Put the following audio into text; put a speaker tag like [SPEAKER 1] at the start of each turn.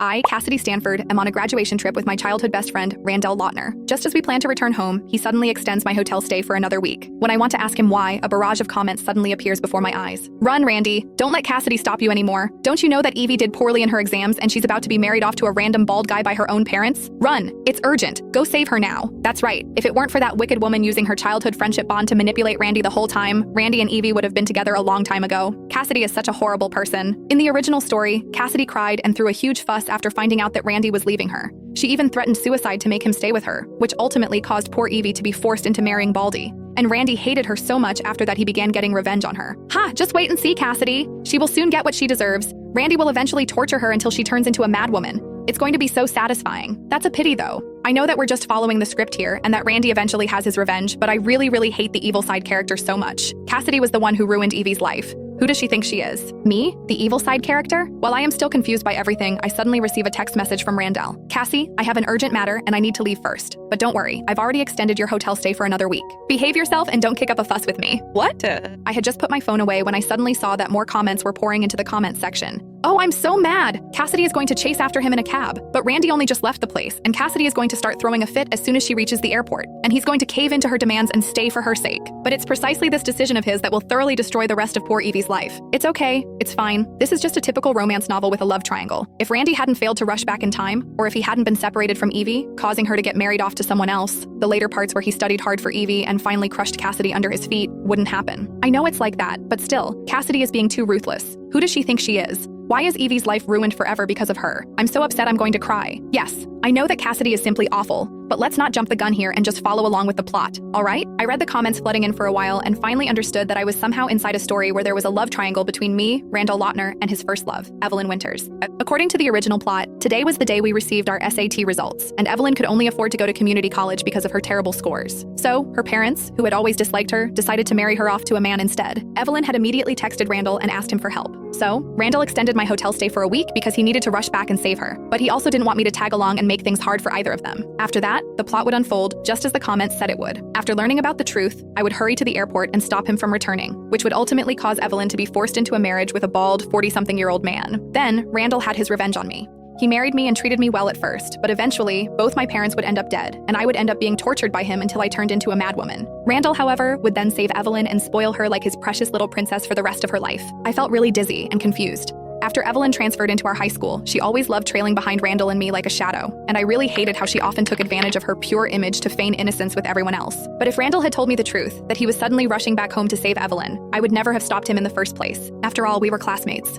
[SPEAKER 1] I, Cassidy Stanford, am on a graduation trip with my childhood best friend, Randall Lautner. Just as we plan to return home, he suddenly extends my hotel stay for another week. When I want to ask him why, a barrage of comments suddenly appears before my eyes. Run, Randy. Don't let Cassidy stop you anymore. Don't you know that Evie did poorly in her exams and she's about to be married off to a random bald guy by her own parents? Run. It's urgent. Go save her now. That's right. If it weren't for that wicked woman using her childhood friendship bond to manipulate Randy the whole time, Randy and Evie would have been together a long time ago. Cassidy is such a horrible person. In the original story, Cassidy cried and threw a huge fuss after finding out that Randy was leaving her. She even threatened suicide to make him stay with her, which ultimately caused poor Evie to be forced into marrying Baldy. And Randy hated her so much after that he began getting revenge on her. Ha! Just wait and see, Cassidy. She will soon get what she deserves. Randy will eventually torture her until she turns into a madwoman. It's going to be so satisfying. That's a pity, though. I know that we're just following the script here and that Randy eventually has his revenge, but I really hate the evil side character so much. Cassidy was the one who ruined Evie's life. Who does she think she is? Me? The evil side character? While I am still confused by everything, I suddenly receive a text message from Randall. Cassie, I have an urgent matter and I need to leave first. But don't worry, I've already extended your hotel stay for another week. Behave yourself and don't kick up a fuss with me. What? I had just put my phone away when I suddenly saw that more comments were pouring into the comments section. Oh, I'm so mad! Cassidy is going to chase after him in a cab, but Randy only just left the place, and Cassidy is going to start throwing a fit as soon as she reaches the airport, and he's going to cave into her demands and stay for her sake. But it's precisely this decision of his that will thoroughly destroy the rest of poor Evie's life. It's okay, it's fine. This is just a typical romance novel with a love triangle. If Randy hadn't failed to rush back in time, or if he hadn't been separated from Evie, causing her to get married off to someone else, the later parts where he studied hard for Evie and finally crushed Cassidy under his feet wouldn't happen. I know it's like that, but still, Cassidy is being too ruthless. Who does she think she is? Why is Evie's life ruined forever because of her? I'm so upset I'm going to cry. Yes, I know that Cassidy is simply awful, but let's not jump the gun here and just follow along with the plot, all right? I read the comments flooding in for a while and finally understood that I was somehow inside a story where there was a love triangle between me, Randall Lautner, and his first love, Evelyn Winters. According to the original plot, today was the day we received our SAT results, and Evelyn could only afford to go to community college because of her terrible scores. So, her parents, who had always disliked her, decided to marry her off to a man instead. Evelyn had immediately texted Randall and asked him for help. So, Randall extended my hotel stay for a week because he needed to rush back and save her, but he also didn't want me to tag along and make things hard for either of them. After that, the plot would unfold just as the comments said it would. After learning about the truth, I would hurry to the airport and stop him from returning, which would ultimately cause Evelyn to be forced into a marriage with a bald, 40-something-year-old man. Then, Randall had his revenge on me. He married me and treated me well at first, but eventually, both my parents would end up dead, and I would end up being tortured by him until I turned into a madwoman. Randall, however, would then save Evelyn and spoil her like his precious little princess for the rest of her life. I felt really dizzy and confused. After Evelyn transferred into our high school, she always loved trailing behind Randall and me like a shadow, and I really hated how she often took advantage of her pure image to feign innocence with everyone else. But if Randall had told me the truth, that he was suddenly rushing back home to save Evelyn, I would never have stopped him in the first place. After all, we were classmates.